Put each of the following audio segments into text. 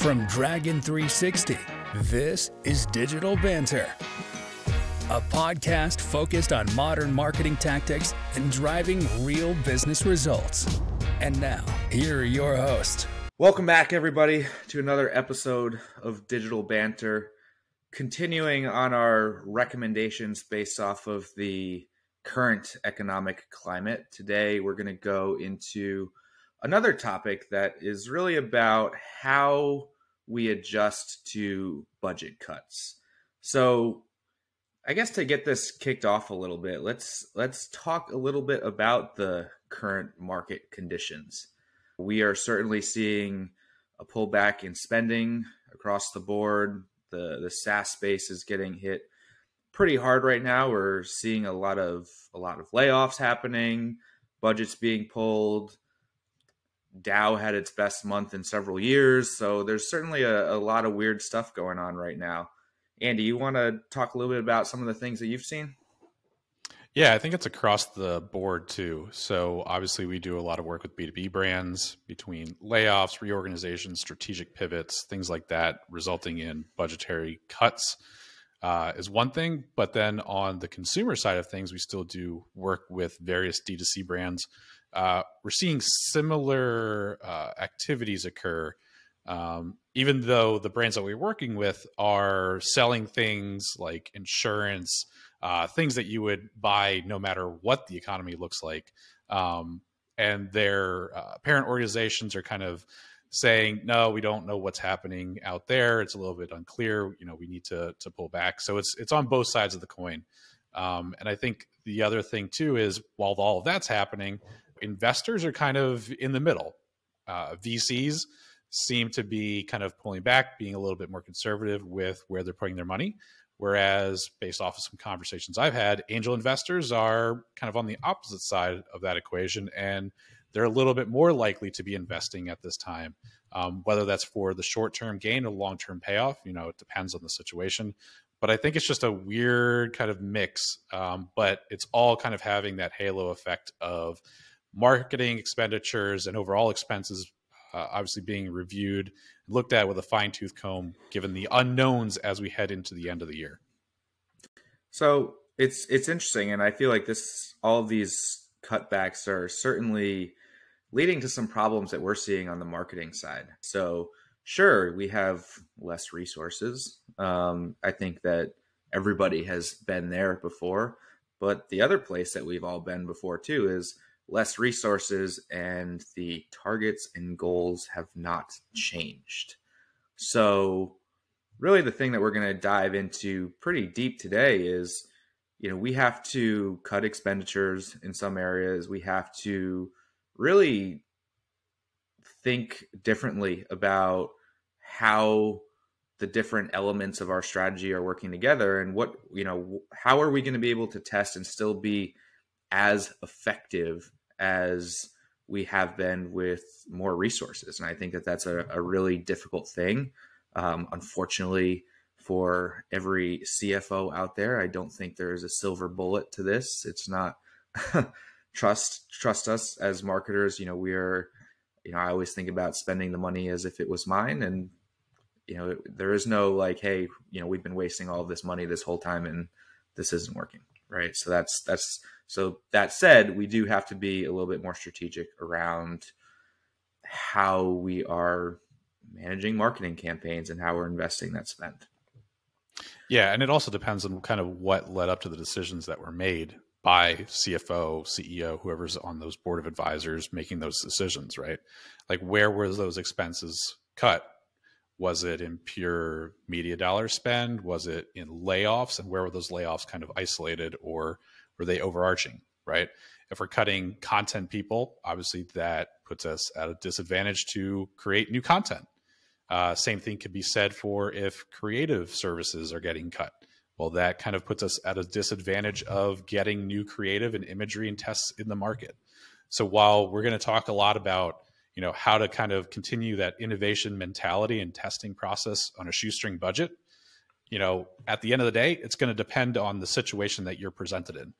From Dragon 360, this is Digital Banter, a podcast focused on modern marketing tactics and driving real business results. And now, here are your hosts. Welcome back, everybody, to another episode of Digital Banter. Continuing on our recommendations based off of the current economic climate, today we're going to go into another topic that is really about how we adjust to budget cuts. So I guess to get this kicked off a little bit, let's talk a little bit about the current market conditions. We are certainly seeing a pullback in spending across the board. The SaaS space is getting hit pretty hard right now. We're seeing a lot of layoffs happening, budgets being pulled. Dow had its best month in several years. So there's certainly a lot of weird stuff going on right now. Andy, you want to talk a little bit about some of the things that you've seen? Yeah, I think it's across the board too. So obviously we do a lot of work with B2B brands between layoffs, reorganizations, strategic pivots, things like that, resulting in budgetary cuts is one thing. But then on the consumer side of things, we still do work with various D2C brands. We're seeing similar activities occur, even though the brands that we're working with are selling things like insurance, things that you would buy no matter what the economy looks like. And their parent organizations are kind of saying, no, we don't know what's happening out there. It's a little bit unclear. We need to pull back. So it's on both sides of the coin. And I think the other thing too is while all of that's happening, investors are kind of in the middle. VCs seem to be kind of pulling back, being a little bit more conservative with where they're putting their money. Whereas based off of some conversations I've had, angel investors are kind of on the opposite side of that equation. And they're a little bit more likely to be investing at this time, whether that's for the short-term gain or long-term payoff. It depends on the situation. But I think it's just a weird kind of mix. But it's all kind of having that halo effect of marketing expenditures and overall expenses obviously being reviewed, looked at with a fine-tooth comb, given the unknowns as we head into the end of the year. So it's interesting, and I feel like all of these cutbacks are certainly leading to some problems that we're seeing on the marketing side. So sure, we have less resources. I think that everybody has been there before, but the other place that we've all been before too is less resources, and the targets and goals have not changed. So really the thing that we're going to dive into pretty deep today is, we have to cut expenditures in some areas. We have to really think differently about how the different elements of our strategy are working together, and how are we going to be able to test and still be as effective as we have been with more resources. And I think that that's a really difficult thing. Unfortunately, for every CFO out there, I don't think there is a silver bullet to this. It's not trust us as marketers. We are, I always think about spending the money as if it was mine. And, there is no like, hey, we've been wasting all of this money this whole time and this isn't working. Right. So so that said, we do have to be a little bit more strategic around how we are managing marketing campaigns and how we're investing that spend. Yeah. And it also depends on kind of what led up to the decisions that were made by CFO, CEO, whoever's on those board of advisors making those decisions, right? Like where were those expenses cut? Was it in pure media dollar spend? Was it in layoffs? And where were those layoffs kind of isolated, or were they overarching, right? If we're cutting content people, obviously that puts us at a disadvantage to create new content. Same thing could be said for if creative services are getting cut. Well, that kind of puts us at a disadvantage of getting new creative and imagery and tests in the market. So while we're going to talk a lot about how to kind of continue that innovation mentality and testing process on a shoestring budget, at the end of the day, it's going to depend on the situation that you're presented in,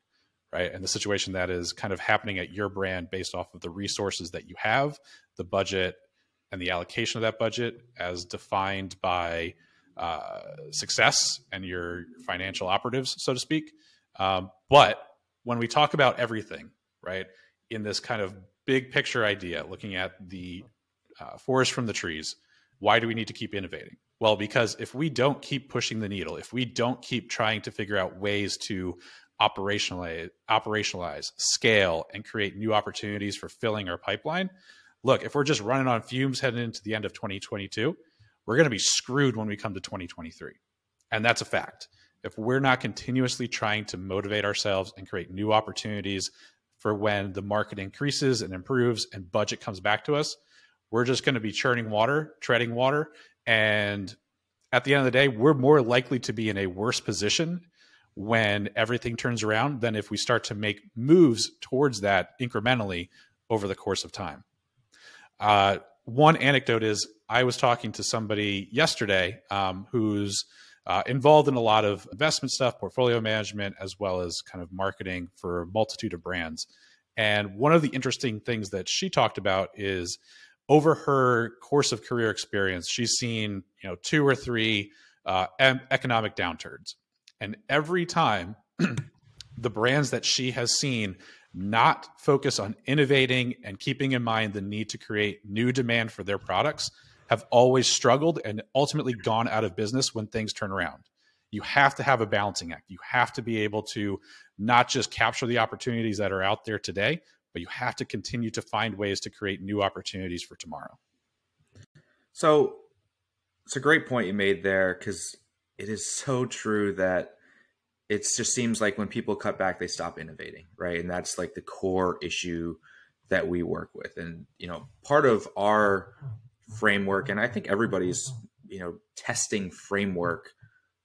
right? And the situation that is kind of happening at your brand based off of the resources that you have, the budget, and the allocation of that budget as defined by success and your financial operatives, so to speak. But when we talk about everything, right, in this kind of big picture idea, looking at the forest from the trees, why do we need to keep innovating? Well, because if we don't keep pushing the needle, if we don't keep trying to figure out ways to operationalize, scale, and create new opportunities for filling our pipeline, look, if we're just running on fumes heading into the end of 2022, we're going to be screwed when we come to 2023. And that's a fact. If we're not continuously trying to motivate ourselves and create new opportunities for when the market increases and improves and budget comes back to us, we're just going to be churning water, treading water. And at the end of the day, we're more likely to be in a worse position when everything turns around than if we start to make moves towards that incrementally over the course of time. One anecdote is I was talking to somebody yesterday who's involved in a lot of investment stuff, portfolio management, as well as kind of marketing for a multitude of brands. And one of the interesting things that she talked about is over her course of career experience, she's seen 2 or 3 economic downturns. And every time the brands that she has seen not focus on innovating and keeping in mind the need to create new demand for their products have always struggled and ultimately gone out of business when things turn around. You have to have a balancing act. You have to be able to not just capture the opportunities that are out there today, but you have to continue to find ways to create new opportunities for tomorrow. So it's a great point you made there, because it is so true that it just seems like when people cut back, they stop innovating, right? And that's like the core issue that we work with. And, part of our framework, and I think everybody's, testing framework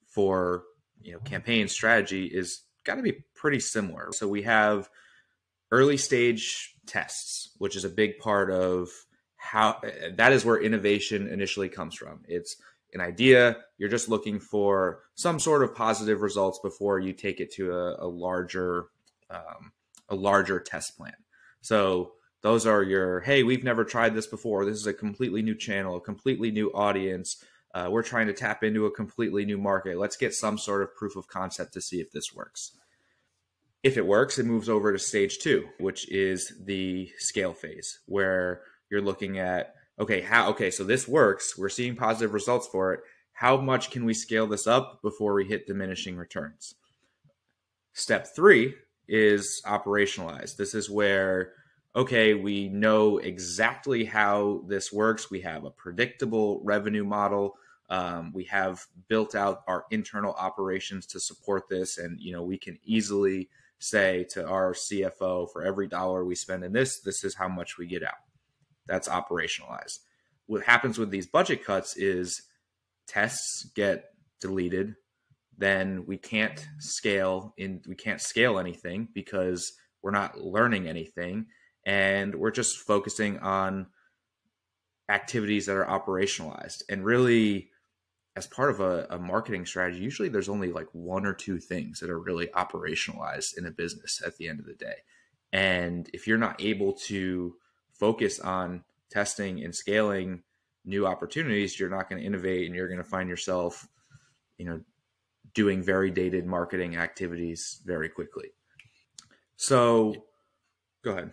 for, campaign strategy is got to be pretty similar. So we have early stage tests, which is a big part of how that is where innovation initially comes from. It's an idea. You're just looking for some sort of positive results before you take it to a larger test plan. So those are your, hey, we've never tried this before. This is a completely new channel, a completely new audience. We're trying to tap into a completely new market. Let's get some sort of proof of concept to see if this works. If it works, it moves over to stage 2, which is the scale phase, where you're looking at, okay, so this works. We're seeing positive results for it. How much can we scale this up before we hit diminishing returns? Step 3 is operationalize. This is where, okay, we know exactly how this works. We have a predictable revenue model. We have built out our internal operations to support this. And, we can easily say to our CFO, for every dollar we spend in this is how much we get out. That's operationalized. What happens with these budget cuts is tests get deleted. Then we can't scale anything because we're not learning anything. And we're just focusing on activities that are operationalized. And really, as part of a marketing strategy, usually there's only like 1 or 2 things that are really operationalized in a business at the end of the day. And if you're not able to focus on testing and scaling new opportunities, you're not going to innovate, and you're going to find yourself, doing very dated marketing activities very quickly. So go ahead.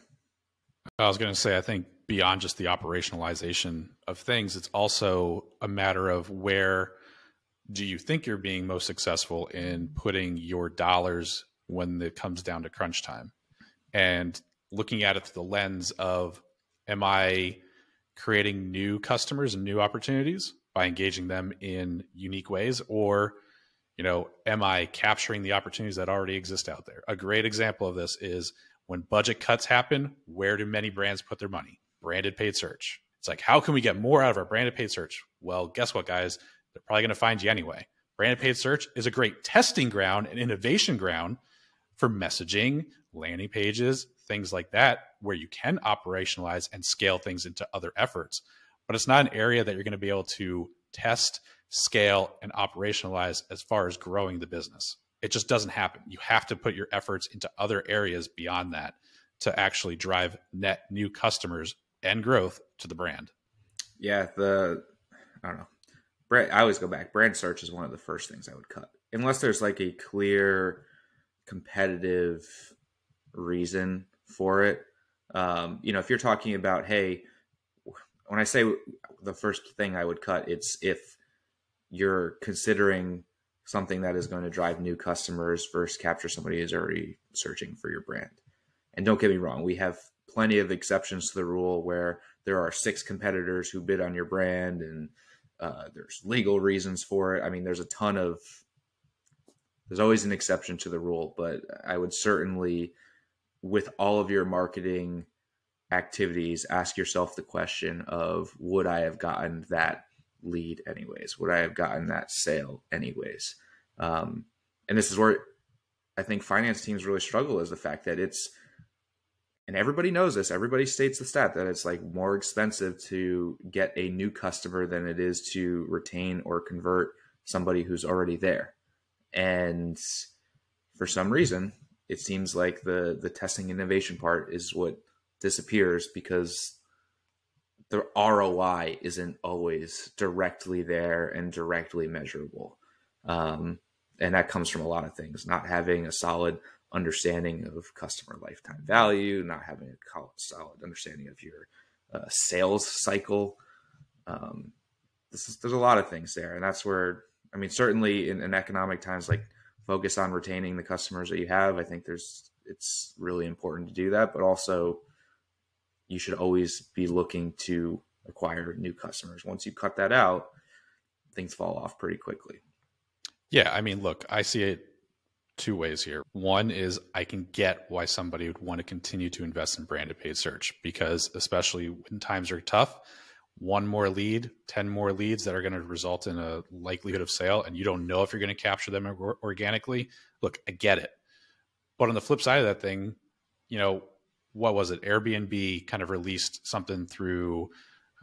I was going to say, I think beyond just the operationalization of things, it's also a matter of where do you think you're being most successful in putting your dollars when it comes down to crunch time, and looking at it through the lens of, am I creating new customers and new opportunities by engaging them in unique ways, or, am I capturing the opportunities that already exist out there? A great example of this is when budget cuts happen, where do many brands put their money? Branded paid search. It's like, how can we get more out of our branded paid search? Well, guess what, guys? They're probably going to find you anyway. Branded paid search is a great testing ground and innovation ground for messaging, landing pages, things like that, where you can operationalize and scale things into other efforts. But it's not an area that you're going to be able to test, scale, and operationalize as far as growing the business. It just doesn't happen. You have to put your efforts into other areas beyond that to actually drive net new customers and growth to the brand. Yeah, I don't know. I always go back. Brand search is one of the first things I would cut, unless there's like a clear competitive reason for it. If you're talking about, hey, when I say the first thing I would cut, it's if you're considering something that is going to drive new customers versus capture somebody who's already searching for your brand. And don't get me wrong, we have plenty of exceptions to the rule where there are 6 competitors who bid on your brand, and there's legal reasons for it. I mean, there's always an exception to the rule, but I would certainly, with all of your marketing activities, ask yourself the question of, would I have gotten that lead anyways? Would I have gotten that sale anyways? And this is where I think finance teams really struggle, is the fact that and everybody knows this, everybody states the stat that it's like more expensive to get a new customer than it is to retain or convert somebody who's already there. And for some reason, it seems like the testing innovation part is what disappears, because the ROI isn't always directly there and directly measurable. And that comes from a lot of things: not having a solid understanding of customer lifetime value, not having a solid understanding of your sales cycle. There's a lot of things there. And that's where, I mean, certainly in economic times, like, focus on retaining the customers that you have. I think it's really important to do that, but also you should always be looking to acquire new customers. Once you cut that out, things fall off pretty quickly. Yeah. I mean, look, I see it 2 ways here. One is I can get why somebody would want to continue to invest in branded paid search, because especially when times are tough, 1 more lead, 10 more leads that are going to result in a likelihood of sale, and you don't know if you're going to capture them organically. Look, I get it. But on the flip side of that thing, what was it? Airbnb kind of released something through,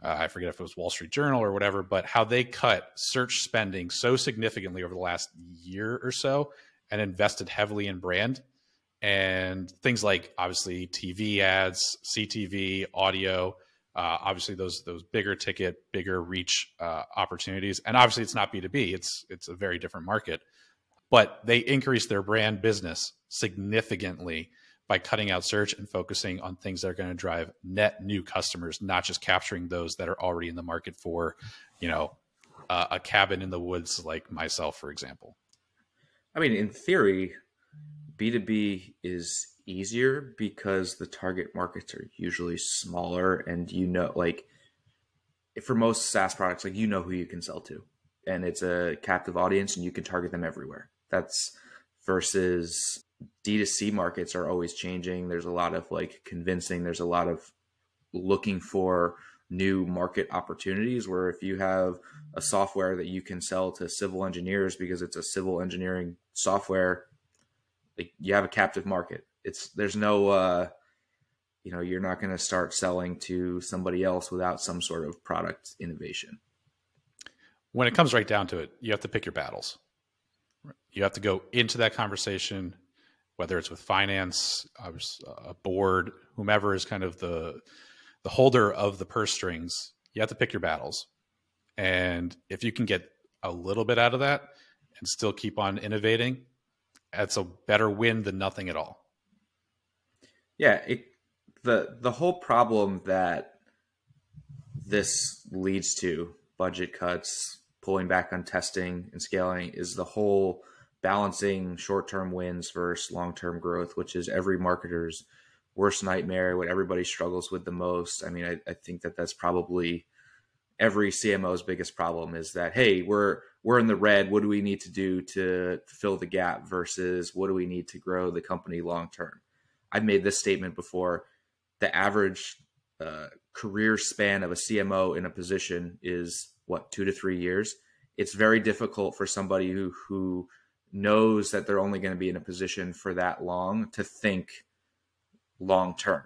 I forget if it was Wall Street Journal or whatever, but how they cut search spending so significantly over the last year or so and invested heavily in brand and things like, obviously, TV ads, CTV, audio, obviously those bigger ticket, bigger reach opportunities. And obviously it's not B2B, it's a very different market, but they increased their brand business significantly by cutting out search and focusing on things that are going to drive net new customers, not just capturing those that are already in the market for, a cabin in the woods like myself, for example. I mean, in theory, B2B is easier because the target markets are usually smaller, and like, for most SaaS products, like, who you can sell to, and it's a captive audience and you can target them everywhere. That's versus D2C markets are always changing. There's a lot of like convincing, there's a lot of looking for new market opportunities, where if you have a software that you can sell to civil engineers because it's a civil engineering software, like, you have a captive market. There's no, you're not going to start selling to somebody else without some sort of product innovation. When it comes right down to it, you have to pick your battles. You have to go into that conversation, whether it's with finance, a board, whomever is kind of the holder of the purse strings. You have to pick your battles. And if you can get a little bit out of that and still keep on innovating, that's a better win than nothing at all. Yeah, the whole problem that this leads to, budget cuts, pulling back on testing and scaling, is the whole balancing short-term wins versus long-term growth, which is every marketer's worst nightmare, what everybody struggles with the most. I mean, I think that's probably every CMO's biggest problem, is that, hey, we're in the red. What do we need to do to fill the gap versus what do we need to grow the company long-term? I've made this statement before. The average career span of a CMO in a position is, 2 to 3 years. It's very difficult for somebody who knows that they're only going to be in a position for that long to think long term.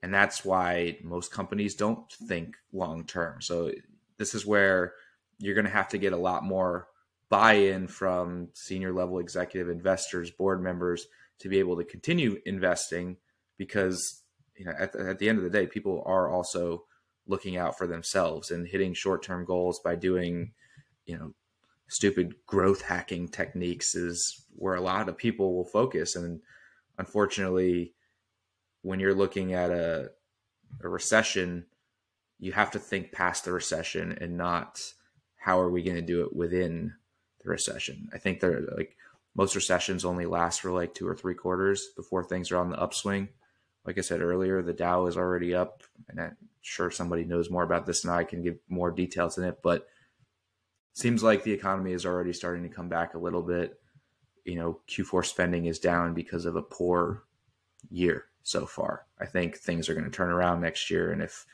And that's why most companies don't think long term. So this is where you're going to have to get a lot more buy-in from senior level executive investors, board members, to be able to continue investing, because at the end of the day, people are also looking out for themselves and hitting short-term goals by doing, stupid growth hacking techniques is where a lot of people will focus. And unfortunately, when you're looking at a recession, you have to think past the recession and not how are we going to do it within the recession. I think they're like most recessions only last for like 2 or 3 quarters before things are on the upswing. Like I said earlier, the Dow is already up, and I'm sure somebody knows more about this than I can give more details in it, but it seems like the economy is already starting to come back a little bit. Q4 spending is down because of a poor year so far. I think things are going to turn around next year, and if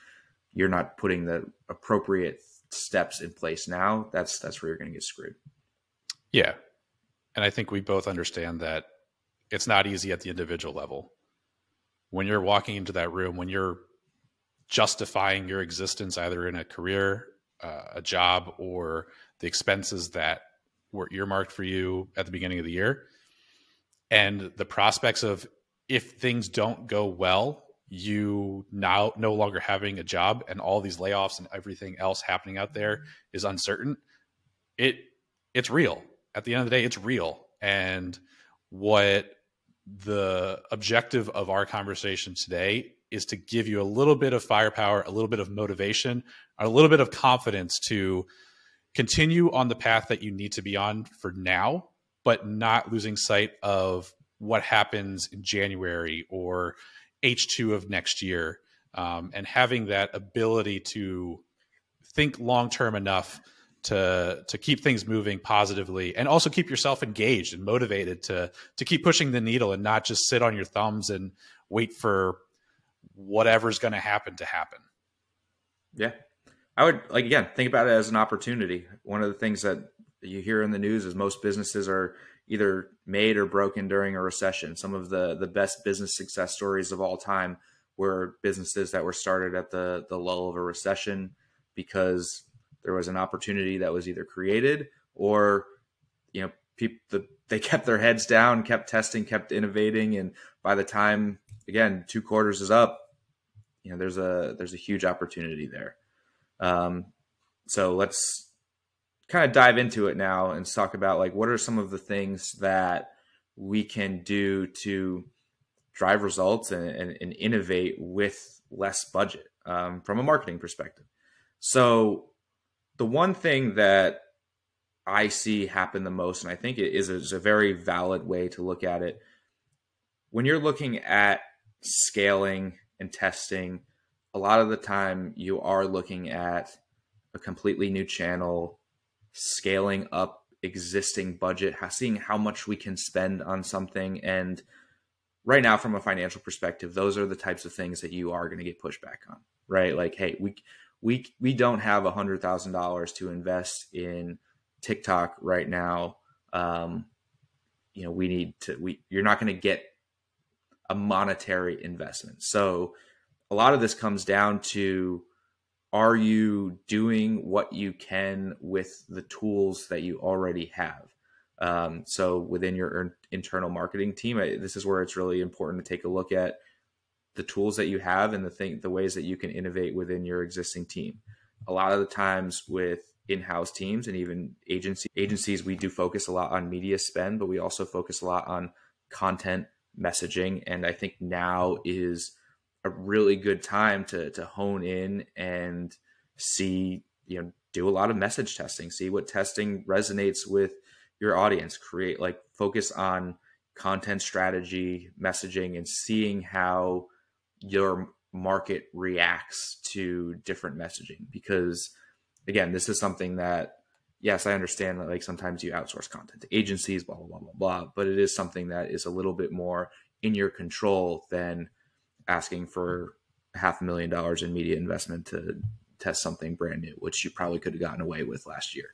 you're not putting the appropriate steps in place now, that's where you're going to get screwed. Yeah. And I think we both understand that it's not easy at the individual level. When you're walking into that room, when you're justifying your existence, either in a career, a job, or the expenses that were earmarked for you at the beginning of the year, and the prospects of if things don't go well, you now no longer having a job and all these layoffs and everything else happening out there is uncertain. It's real. At the end of the day, it's real. And what the objective of our conversation today is to give you a little bit of firepower, a little bit of motivation, a little bit of confidence to continue on the path that you need to be on for now, but not losing sight of what happens in January or H2 of next year, and having that ability to think long-term enough to keep things moving positively, and also keep yourself engaged and motivated to keep pushing the needle and not just sit on your thumbs and wait for whatever's going to happen. Yeah. I would again, think about it as an opportunity. One of the things that you hear in the news is most businesses are either made or broken during a recession. Some of the best business success stories of all time were businesses that were started at the lull of a recession because there was an opportunity that was either created or, they kept their heads down, kept testing, kept innovating. And by the time, again, 2 quarters is up, there's a huge opportunity there. So let's kind of dive into it now and talk about like, what are some of the things that we can do to drive results and innovate with less budget, from a marketing perspective. So the one thing that I see happen the most, and I think it is a very valid way to look at it, when you're looking at scaling and testing, a lot of the time you are looking at a completely new channel, scaling up existing budget, seeing how much we can spend on something. And right now, from a financial perspective, those are the types of things that you are going to get pushback on, right? Like, hey, we don't have $100,000 to invest in TikTok right now. You're not going to get a monetary investment. So a lot of this comes down to, are you doing what you can with the tools that you already have? So within your internal marketing team, this is where it's really important to take a look at the tools that you have and the ways that you can innovate within your existing team. A lot of the times with in-house teams and even agencies, we do focus a lot on media spend, but we also focus a lot on content messaging. And I think now is a really good time to hone in and see, do a lot of message testing, see what testing resonates with your audience, focus on content strategy, messaging, and seeing how your market reacts to different messaging. Because again, this is something that, yes, I understand that like sometimes you outsource content to agencies, blah, blah, blah, blah, blah, but it is something that is a little bit more in your control than asking for $500,000 in media investment to test something brand new, which you probably could have gotten away with last year.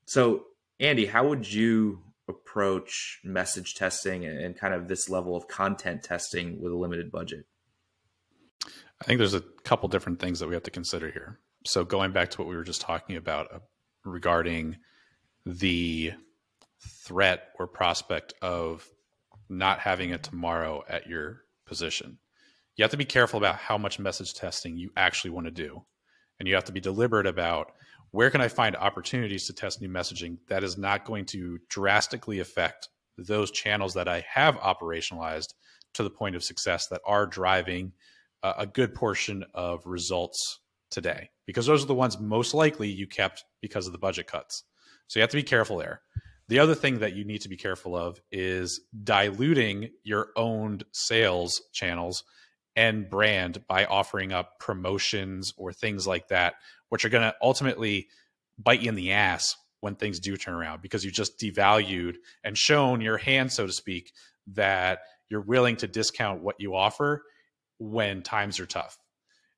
So Andy, how would you approach message testing and kind of this level of content testing with a limited budget? I think there's a couple different things that we have to consider here. So going back to what we were just talking about regarding the threat or prospect of not having a tomorrow at your position, you have to be careful about how much message testing you actually want to do. And you have to be deliberate about where can I find opportunities to test new messaging that is not going to drastically affect those channels that I have operationalized to the point of success that are driving a good portion of results today, because those are the ones most likely you kept because of the budget cuts. So you have to be careful there. The other thing that you need to be careful of is diluting your owned sales channels and brand by offering up promotions or things like that, which are going to ultimately bite you in the ass when things do turn around, because you just devalued and shown your hand, so to speak, that you're willing to discount what you offer when times are tough.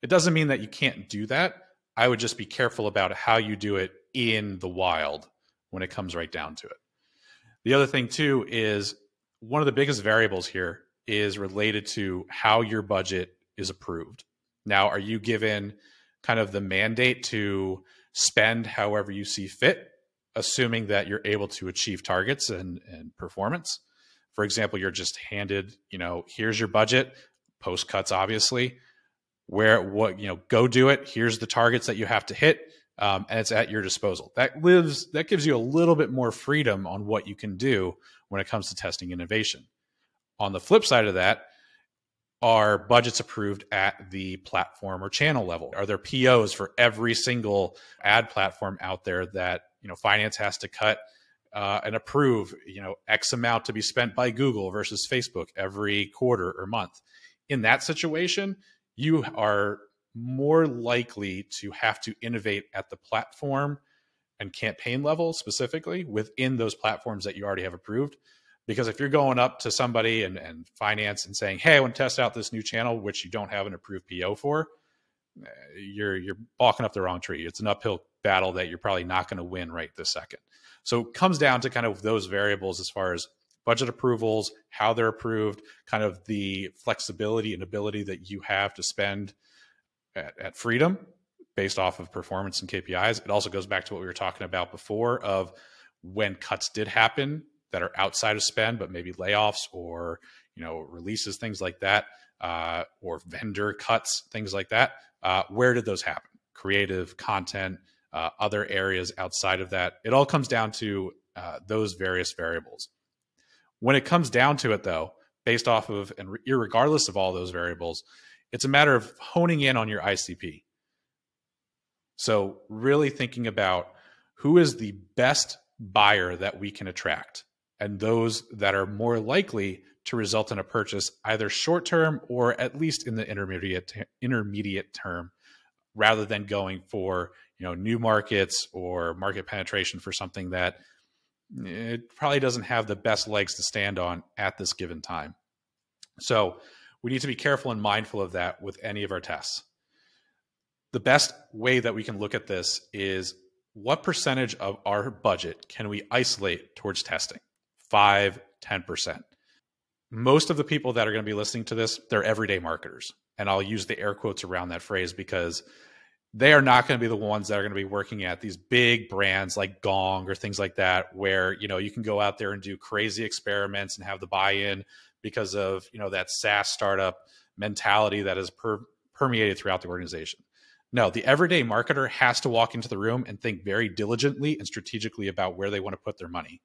It doesn't mean that you can't do that. I would just be careful about how you do it in the wild when it comes right down to it. The other thing too is one of the biggest variables here is related to how your budget is approved. Now, are you given kind of the mandate to spend however you see fit, assuming that you're able to achieve targets and performance? For example, you're just handed, here's your budget, post cuts, obviously, go do it. Here's the targets that you have to hit. And it's at your disposal. That gives you a little bit more freedom on what you can do when it comes to testing innovation. On the flip side of that, are budgets approved at the platform or channel level? Are there POs for every single ad platform out there that finance has to cut and approve X amount to be spent by Google versus Facebook every quarter or month? In that situation, you are more likely to have to innovate at the platform and campaign level, specifically within those platforms that you already have approved. Because if you're going up to somebody and finance and saying, hey, I want to test out this new channel, which you don't have an approved PO for, you're balking up the wrong tree. It's an uphill battle that you're probably not going to win right this second. So it comes down to kind of those variables as far as budget approvals, how they're approved, kind of the flexibility and ability that you have to spend at freedom based off of performance and KPIs. It also goes back to what we were talking about before of when cuts did happen that are outside of spend, but maybe layoffs or releases, things like that, or vendor cuts, things like that. Where did those happen? Creative, content, other areas outside of that. It all comes down to those various variables. When it comes down to it, though, based off of and irregardless of all those variables, it's a matter of honing in on your ICP. So really thinking about who is the best buyer that we can attract, and those that are more likely to result in a purchase either short-term or at least in the intermediate term, rather than going for new markets or market penetration for something that it probably doesn't have the best legs to stand on at this given time. So we need to be careful and mindful of that with any of our tests. The best way that we can look at this is what percentage of our budget can we isolate towards testing? 5, 10%. Most of the people that are going to be listening to this, they're everyday marketers. And I'll use the air quotes around that phrase because they are not going to be the ones that are going to be working at these big brands like Gong or things like that, where you can go out there and do crazy experiments and have the buy-in because of that SaaS startup mentality that is permeated throughout the organization. No, the everyday marketer has to walk into the room and think very diligently and strategically about where they want to put their money.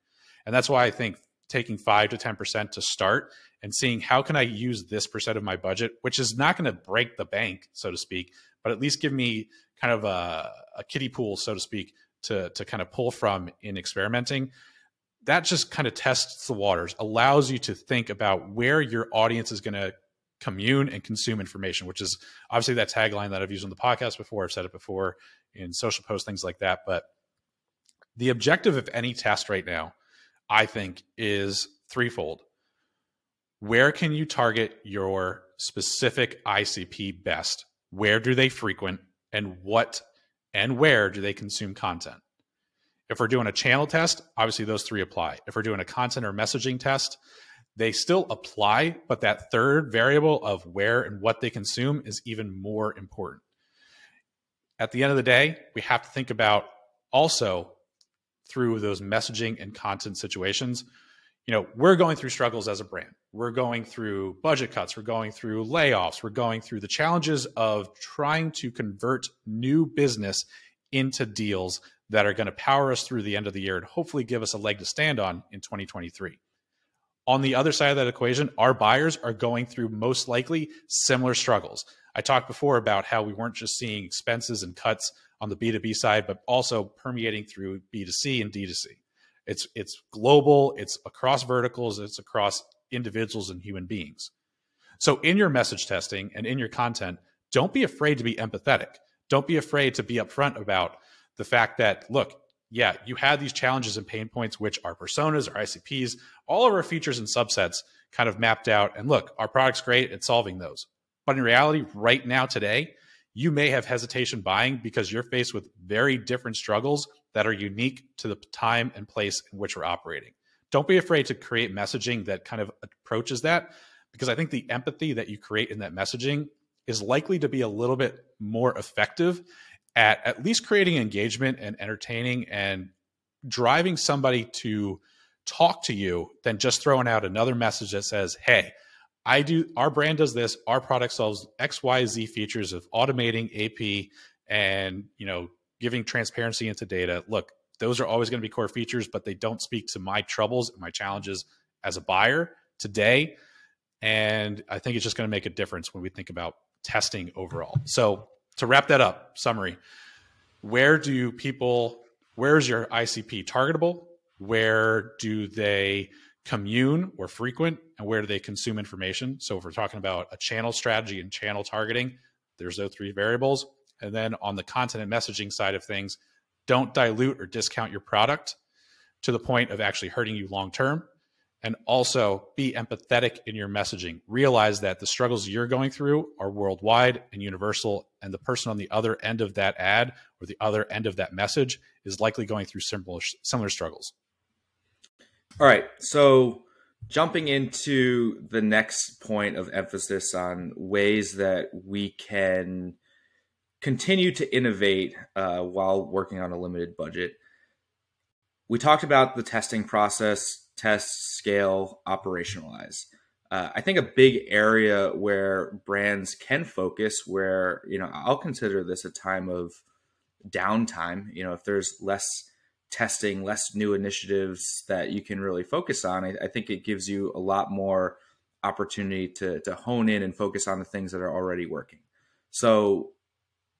And that's why I think taking 5 to 10% to start and seeing how can I use this percent of my budget, which is not going to break the bank, so to speak, but at least give me kind of a kiddie pool, so to speak, to kind of pull from in experimenting. That just kind of tests the waters, allows you to think about where your audience is going to commune and consume information, which is obviously that tagline that I've used on the podcast before. I've said it before in social posts, things like that. But the objective of any test right now, I think, is threefold. Where can you target your specific ICP best? Where do they frequent, and what and where do they consume content? If we're doing a channel test, obviously those three apply. If we're doing a content or messaging test, they still apply, but that third variable of where and what they consume is even more important. At the end of the day, we have to think about also through those messaging and content situations, we're going through struggles as a brand. We're going through budget cuts. We're going through layoffs. We're going through the challenges of trying to convert new business into deals that are going to power us through the end of the year and hopefully give us a leg to stand on in 2023. On the other side of that equation, our buyers are going through most likely similar struggles. I talked before about how we weren't just seeing expenses and cuts on the B2B side, but also permeating through B2C and D2C. It's global, it's across verticals, it's across individuals and human beings. So in your message testing and in your content, don't be afraid to be empathetic. Don't be afraid to be upfront about the fact that, look, yeah, you had these challenges and pain points, which are personas, our ICPs, all of our features and subsets kind of mapped out. And look, our product's great at solving those. But in reality, right now, today, you may have hesitation buying because you're faced with very different struggles that are unique to the time and place in which we're operating. Don't be afraid to create messaging that kind of approaches that, because I think the empathy that you create in that messaging is likely to be a little bit more effective at least creating engagement and entertaining and driving somebody to talk to you than just throwing out another message that says, hey, our brand does this, our product solves X, Y, Z features of automating AP and, giving transparency into data. Look, those are always going to be core features, but they don't speak to my troubles and my challenges as a buyer today. And I think it's just going to make a difference when we think about testing overall. So to wrap that up, summary, where's your ICP targetable? Where do they commune or frequent, and where do they consume information? So if we're talking about a channel strategy and channel targeting, there's those three variables. And then on the content and messaging side of things, don't dilute or discount your product to the point of actually hurting you long-term. And also be empathetic in your messaging. Realize that the struggles you're going through are worldwide and universal, and the person on the other end of that ad or the other end of that message is likely going through similar struggles. All right, so jumping into the next point of emphasis on ways that we can continue to innovate while working on a limited budget. We talked about the testing process, test, scale, operationalize. I think a big area where brands can focus, where, I'll consider this a time of downtime, if there's less testing, less new initiatives that you can really focus on, I think it gives you a lot more opportunity to hone in and focus on the things that are already working. So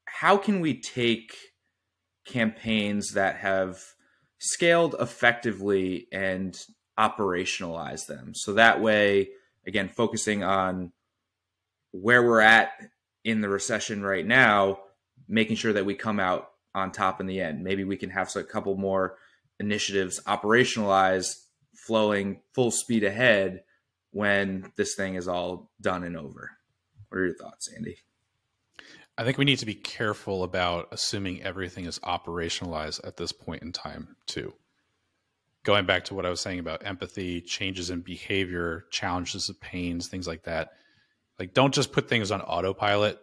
how can we take campaigns that have scaled effectively and operationalize them? So that way, again, focusing on where we're at in the recession right now, making sure that we come out on top in the end. Maybe we can have a couple more initiatives operationalized, flowing full speed ahead when this thing is all done and over. What are your thoughts, Andy? I think we need to be careful about assuming everything is operationalized at this point in time too. Going back to what I was saying about empathy, changes in behavior, challenges of pains, things like that. Like, don't just put things on autopilot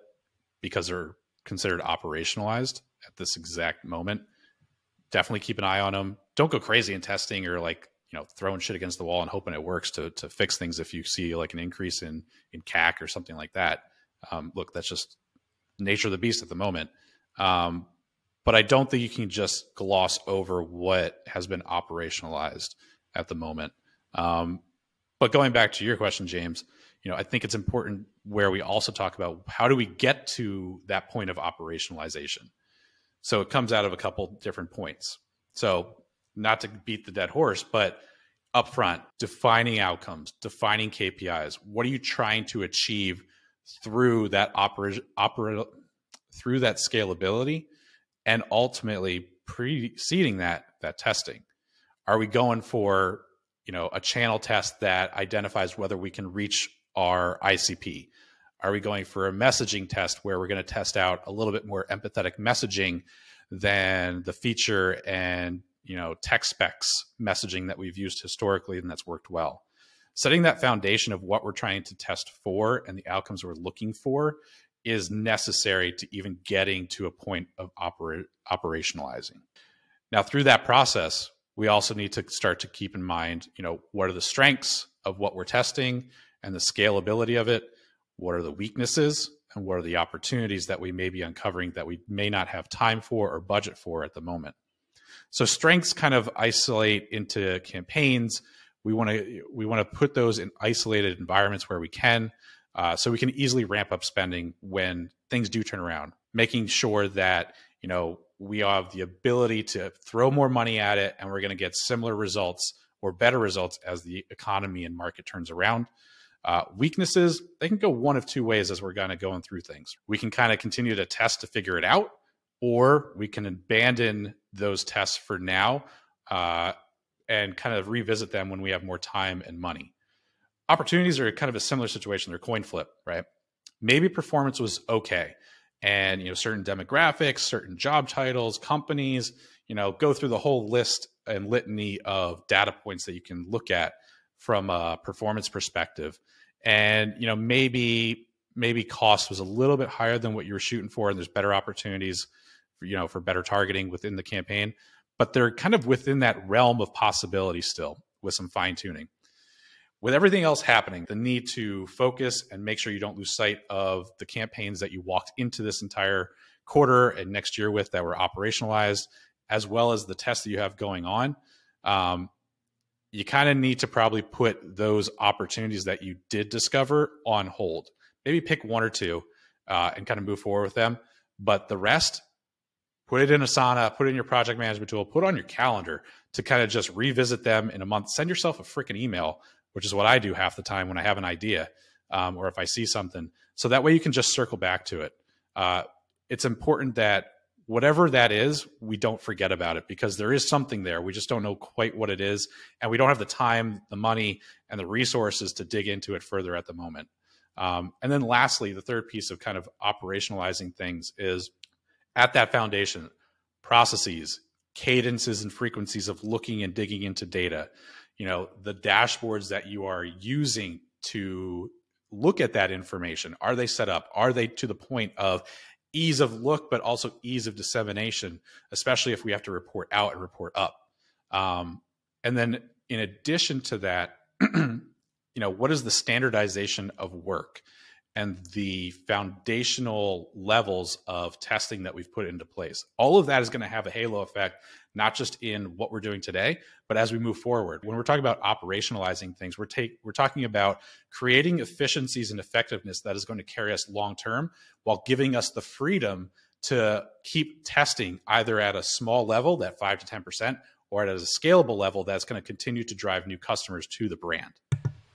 because they're considered operationalized at this exact moment. Definitely keep an eye on them. Don't go crazy in testing or throwing shit against the wall and hoping it works to fix things if you see like an increase in CAC or something like that. Look, that's just nature of the beast at the moment. But I don't think you can just gloss over what has been operationalized at the moment. But going back to your question, James, I think it's important where we also talk about how do we get to that point of operationalization. So it comes out of a couple different points. So not to beat the dead horse, but upfront, defining outcomes, defining KPIs. What are you trying to achieve through that through that scalability, and ultimately preceding that testing? Are we going for a channel test that identifies whether we can reach our ICP? Are we going for a messaging test where we're going to test out a little bit more empathetic messaging than the feature and tech specs messaging that we've used historically and that's worked well? Setting that foundation of what we're trying to test for and the outcomes we're looking for is necessary to even getting to a point of operationalizing. Now, through that process, we also need to start to keep in mind, what are the strengths of what we're testing and the scalability of it? What are the weaknesses and what are the opportunities that we may be uncovering that we may not have time for or budget for at the moment? So strengths kind of isolate into campaigns. We want to put those in isolated environments where we can, so we can easily ramp up spending when things do turn around, making sure that, we have the ability to throw more money at it and we're going to get similar results or better results as the economy and market turns around. Weaknesses, they can go one of two ways as we're kind of going through things. We can kind of continue to test to figure it out, or we can abandon those tests for now and kind of revisit them when we have more time and money. Opportunities are kind of a similar situation. They're coin flip, right? Maybe performance was okay. And, certain demographics, certain job titles, companies, go through the whole list and litany of data points that you can look at from a performance perspective. And, maybe cost was a little bit higher than what you were shooting for, and there's better opportunities, for better targeting within the campaign, but they're kind of within that realm of possibility still with some fine tuning. With everything else happening, the need to focus and make sure you don't lose sight of the campaigns that you walked into this entire quarter and next year with that were operationalized, as well as the tests that you have going on. You kind of need to probably put those opportunities that you did discover on hold. Maybe pick one or two and kind of move forward with them. But the rest, put it in Asana, put it in your project management tool, put it on your calendar to kind of just revisit them in a month. Send yourself a freaking email, which is what I do half the time when I have an idea or if I see something. So that way you can just circle back to it. It's important that whatever that is, we don't forget about it because there is something there. We just don't know quite what it is. And we don't have the time, the money, and the resources to dig into it further at the moment. And then lastly, the third piece of kind of operationalizing things is at that foundation, processes, cadences and frequencies of looking and digging into data, the dashboards that you are using to look at that information. Are they set up? Are they to the point of ease of look, but also ease of dissemination, especially if we have to report out and report up? And then in addition to that, what is the standardization of work and the foundational levels of testing that we've put into place? All of that is going to have a halo effect, not just in what we're doing today, but as we move forward. When we're talking about operationalizing things, we're talking about creating efficiencies and effectiveness that is going to carry us long-term while giving us the freedom to keep testing either at a small level, that 5 to 10%, or at a scalable level that's going to continue to drive new customers to the brand.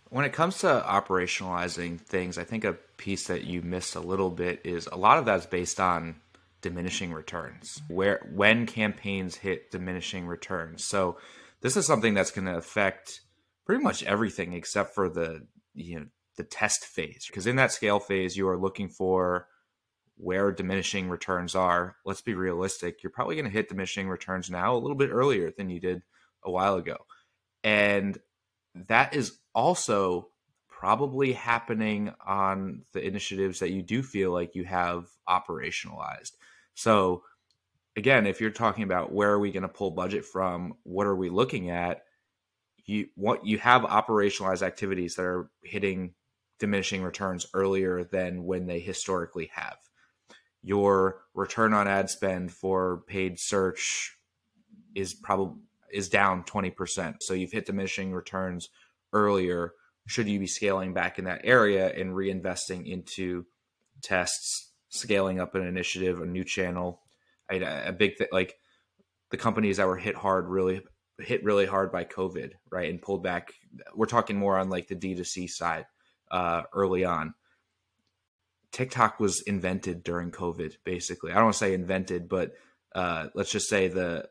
When it comes to operationalizing things, I think a piece that you missed a little bit is a lot of that's based on diminishing returns, when campaigns hit diminishing returns. So this is something that's going to affect pretty much everything except for the test phase, because in that scale phase, you are looking for where diminishing returns are. Let's be realistic. You're probably going to hit diminishing returns now a little bit earlier than you did a while ago. And that is also probably happening on the initiatives that you do feel like you have operationalized. So again, if you're talking about where are we going to pull budget from, what are we looking at, you have operationalized activities that are hitting diminishing returns earlier than when they historically have. Your return on ad spend for paid search is down 20%. So you've hit diminishing returns earlier. Should you be scaling back in that area and reinvesting into tests, scaling up an initiative, a new channel? A big thing, like the companies that were hit really hard by COVID, right, and pulled back. We're talking more on like the D2C side early on. TikTok was invented during COVID, basically. I don't want to say invented, but let's just say the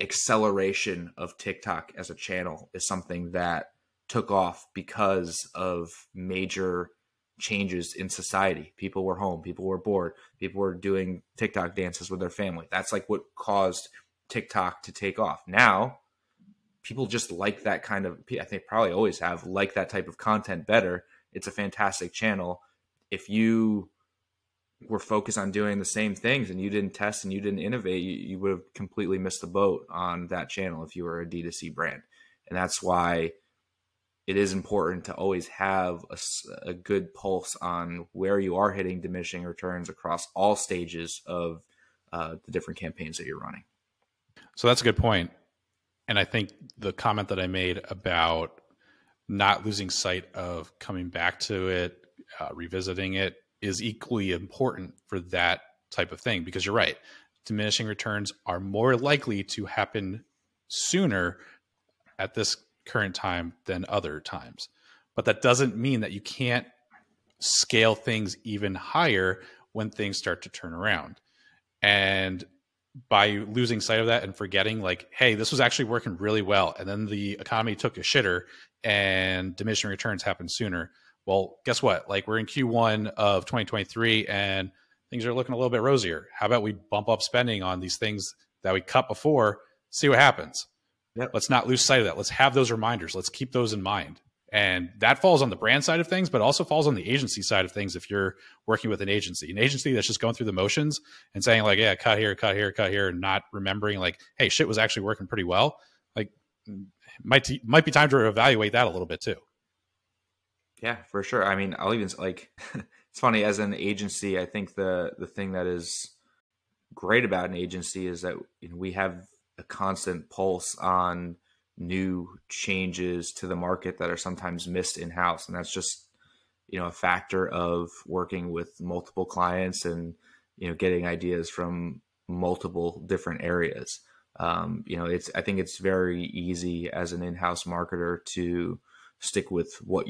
acceleration of TikTok as a channel is something that took off because of major changes in society. People were home, people were bored, people were doing TikTok dances with their family. That's like what caused TikTok to take off. Now, people just like that kind of, I think probably always have, like that type of content better. It's a fantastic channel. If you were focused on doing the same things and you didn't test and you didn't innovate, you would have completely missed the boat on that channel if you were a D2C brand. And that's why it is important to always have a good pulse on where you are hitting diminishing returns across all stages of the different campaigns that you're running. So that's a good point. And I think the comment that I made about not losing sight of coming back to it, revisiting it, is equally important for that type of thing, because you're right. Diminishing returns are more likely to happen sooner at this current time than other times. But that doesn't mean that you can't scale things even higher when things start to turn around. And by losing sight of that and forgetting, like, hey, this was actually working really well, and then the economy took a shitter and diminishing returns happened sooner. Well, guess what? Like, we're in Q1 of 2023 and things are looking a little bit rosier. How about we bump up spending on these things that we cut before, see what happens? Yep. Let's not lose sight of that. Let's have those reminders. Let's keep those in mind. And that falls on the brand side of things, but also falls on the agency side of things. If you're working with an agency that's just going through the motions and saying like, yeah, cut here, cut here, cut here, and not remembering like, hey, shit was actually working pretty well. Like, might be time to evaluate that a little bit too. Yeah, for sure. I mean, I'll even like, it's funny, as an agency, I think the thing that is great about an agency is that we have a constant pulse on new changes to the market that are sometimes missed in-house. And that's just, a factor of working with multiple clients and, getting ideas from multiple different areas. I think it's very easy as an in-house marketer to stick with what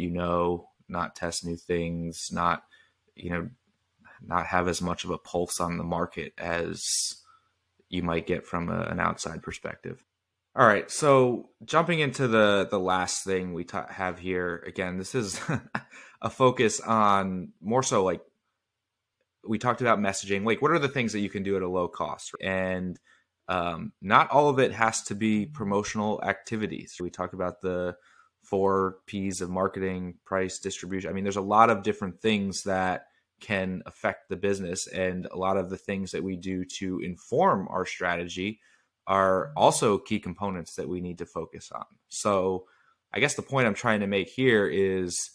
not test new things, not have as much of a pulse on the market as you might get from an outside perspective. All right, so jumping into the last thing we have here, again, this is a focus on more so like we talked about messaging. Like, what are the things that you can do at a low cost? And not all of it has to be promotional activities. We talked about the 4 P's of marketing, price, distribution. I mean, there's a lot of different things that can affect the business, and a lot of the things that we do to inform our strategy are also key components that we need to focus on. So I guess the point I'm trying to make here is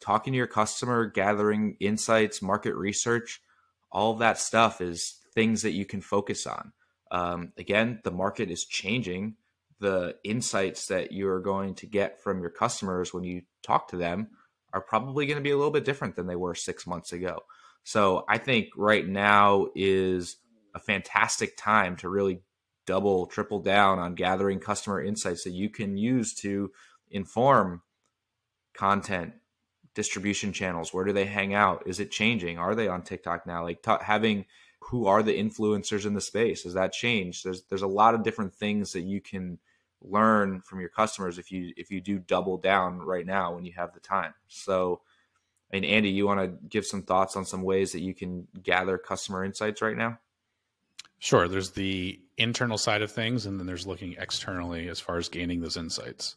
talking to your customer, gathering insights, market research, all of that stuff is things that you can focus on. Again, the market is changing. The insights that you're going to get from your customers when you talk to them are probably going to be a little bit different than they were 6 months ago. So I think right now is a fantastic time to really double, triple down on gathering customer insights that you can use to inform content, distribution channels. Where do they hang out? Is it changing? Are they on TikTok now? Like having who are the influencers in the space? Has that changed? There's a lot of different things that you can learn from your customers if you do double down right now when you have the time. So, I mean, Andy, you want to give some thoughts on some ways that you can gather customer insights right now? Sure. There's the internal side of things, and then there's looking externally as far as gaining those insights.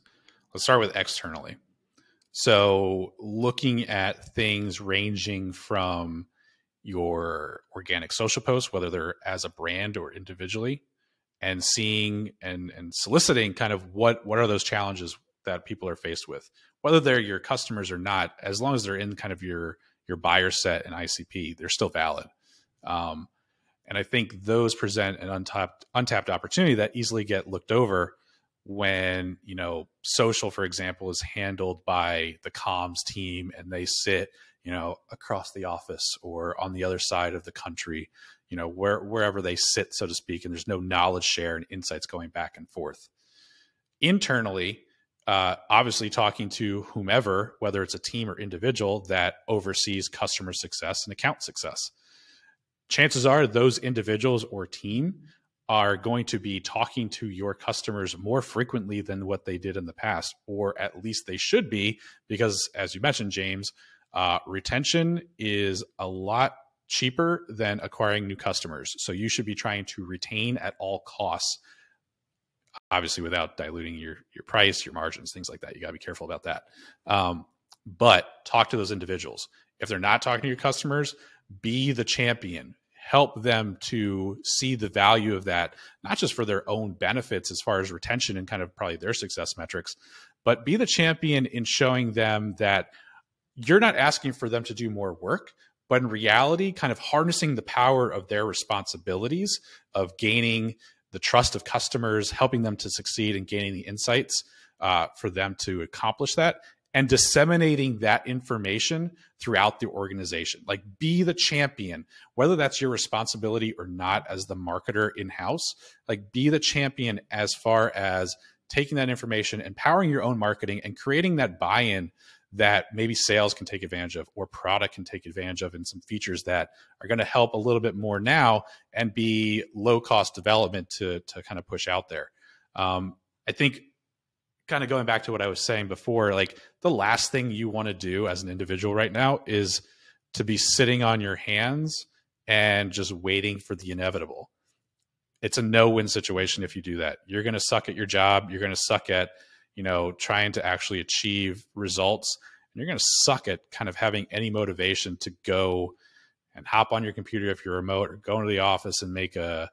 Let's start with externally. So looking at things ranging from your organic social posts, whether they're as a brand or individually, and seeing and soliciting kind of what are those challenges that people are faced with, whether they're your customers or not, as long as they're in kind of your buyer set and ICP, they're still valid. And I think those present an untapped opportunity that easily get looked over when, social, for example, is handled by the comms team and they sit, across the office or on the other side of the country, wherever they sit, so to speak, and there's no knowledge share and insights going back and forth. Internally, obviously talking to whomever, whether it's a team or individual that oversees customer success and account success. Chances are those individuals or team are going to be talking to your customers more frequently than what they did in the past, or at least they should be, because as you mentioned, James, retention is a lot cheaper than acquiring new customers. So you should be trying to retain at all costs, obviously without diluting your price, your margins, things like that. You got to be careful about that. But talk to those individuals. If they're not talking to your customers, be the champion, help them to see the value of that, not just for their own benefits as far as retention and kind of probably their success metrics, but be the champion in showing them that you're not asking for them to do more work, but in reality, kind of harnessing the power of their responsibilities of gaining the trust of customers, helping them to succeed and gaining the insights for them to accomplish that, and disseminating that information throughout the organization. Like, be the champion, whether that's your responsibility or not as the marketer in-house. Like, be the champion as far as taking that information, empowering your own marketing, and creating that buy-in that maybe sales can take advantage of or product can take advantage of, and some features that are going to help a little bit more now and be low-cost development to kind of push out there. I think, kind of going back to what I was saying before, like, the last thing you want to do as an individual right now is to be sitting on your hands and just waiting for the inevitable. It's a no-win situation if you do that. You're going to suck at your job. You're going to suck at, trying to actually achieve results. And you're going to suck at kind of having any motivation to go and hop on your computer if you're remote, or go into the office and make a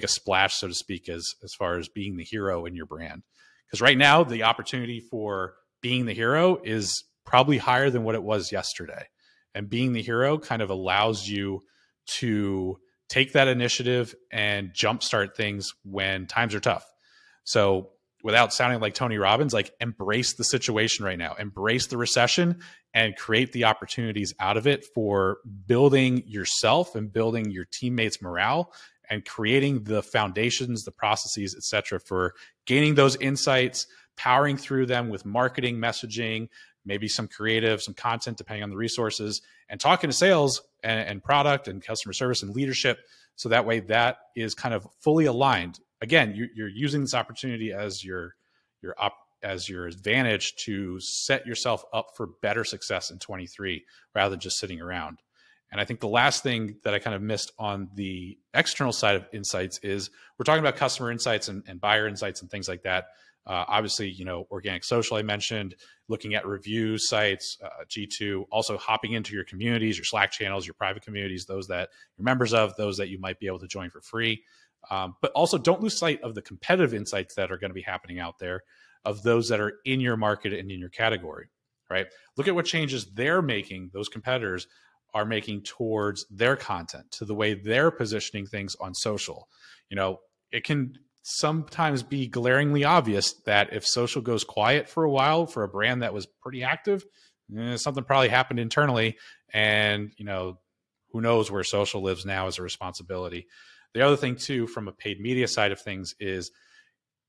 splash, so to speak, as far as being the hero in your brand. Because right now, the opportunity for being the hero is probably higher than what it was yesterday. And being the hero kind of allows you to take that initiative and jumpstart things when times are tough. So without sounding like Tony Robbins, like, embrace the situation right now, embrace the recession, and create the opportunities out of it for building yourself and building your teammates' morale, and creating the foundations, the processes, et cetera, for gaining those insights, powering through them with marketing, messaging, maybe some creative, some content, depending on the resources, and talking to sales and product and customer service and leadership. So that way that is kind of fully aligned. Again, you're using this opportunity as your advantage to set yourself up for better success in 23 rather than just sitting around. And I think the last thing that I kind of missed on the external side of insights is we're talking about customer insights and buyer insights and things like that. Obviously, organic social, I mentioned, looking at review sites, G2, also hopping into your communities, your Slack channels, your private communities, those that you're members of, those that you might be able to join for free. But also don't lose sight of the competitive insights that are going to be happening out there, of those that are in your market and in your category, right? Look at what changes they're making, those competitors are making towards their content, to the way they're positioning things on social. It can sometimes be glaringly obvious that if social goes quiet for a while for a brand that was pretty active, something probably happened internally, and who knows where social lives now as a responsibility. The other thing too, from a paid media side of things, is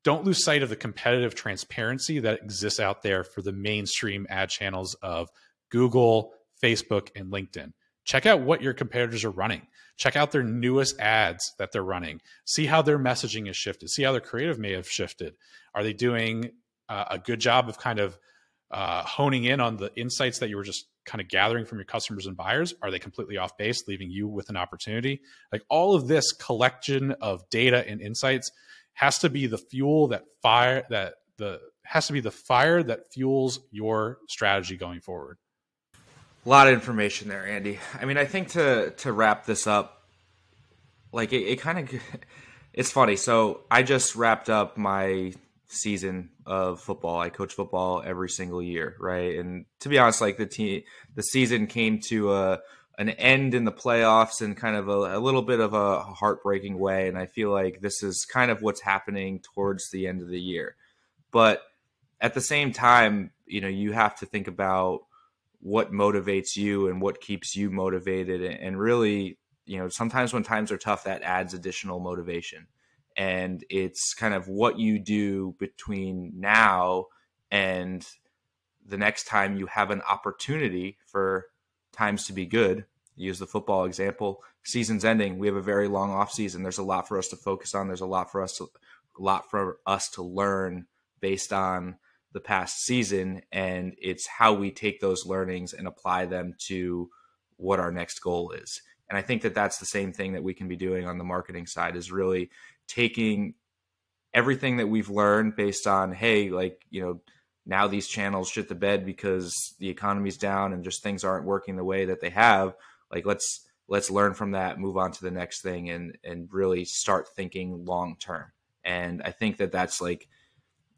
don't lose sight of the competitive transparency that exists out there for the mainstream ad channels of Google, Facebook, and LinkedIn. Check out what your competitors are running. Check out their newest ads that they're running. See how their messaging has shifted. See how their creative may have shifted. Are they doing a good job of kind of honing in on the insights that you were just kind of gathering from your customers and buyers? Are they completely off base, leaving you with an opportunity? Like, all of this collection of data and insights has to be the fuel that fire that fuels your strategy going forward. A lot of information there, Andy. I mean, I think to wrap this up, like, it kind of, it's funny. So I just wrapped up my season of football. I coach football every single year, right? And to be honest, like, the season came to an end in the playoffs in kind of a little bit of a heartbreaking way. And I feel like this is kind of what's happening towards the end of the year. But at the same time, you have to think about what motivates you and what keeps you motivated. And really, sometimes when times are tough, that adds additional motivation. And it's kind of what you do between now and the next time you have an opportunity for times to be good. Use the football example. Season's ending. We have a very long off season. There's a lot for us to focus on. There's a lot for us to learn based on the past season, and it's how we take those learnings and apply them to what our next goal is. And I think that that's the same thing that we can be doing on the marketing side, is really taking everything that we've learned based on, hey, like, now these channels shit the bed because the economy's down and just things aren't working the way that they have. Like, let's let's learn from that, move on to the next thing, and really start thinking long term. And I think that that's like,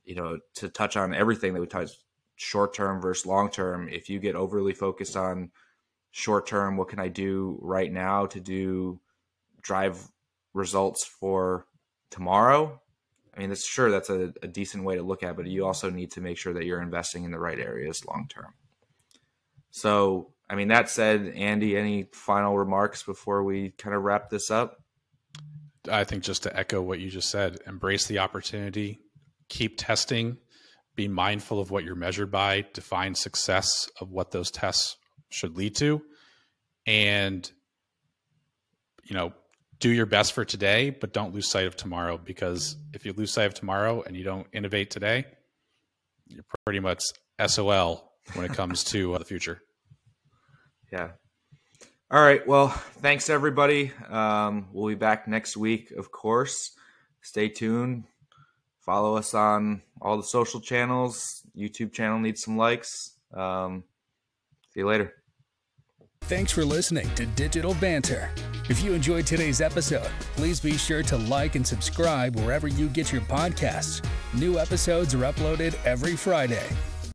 to touch on everything that we touched, short term versus long term. If you get overly focused on short term, what can I do right now to drive results for tomorrow? I mean, that's a decent way to look at it, but you also need to make sure that you're investing in the right areas long term. So, I mean, that said, Andy, any final remarks before we kind of wrap this up? I think just to echo what you just said, embrace the opportunity, keep testing, be mindful of what you're measured by, define success of what those tests should lead to, and, do your best for today, but don't lose sight of tomorrow, because if you lose sight of tomorrow and you don't innovate today, you're pretty much SOL when it comes to the future. Yeah. All right. Well, thanks everybody. We'll be back next week, of course. Stay tuned. Follow us on all the social channels. YouTube channel needs some likes. See you later. Thanks for listening to Digital Banter. If you enjoyed today's episode, please be sure to like and subscribe wherever you get your podcasts. New episodes are uploaded every Friday.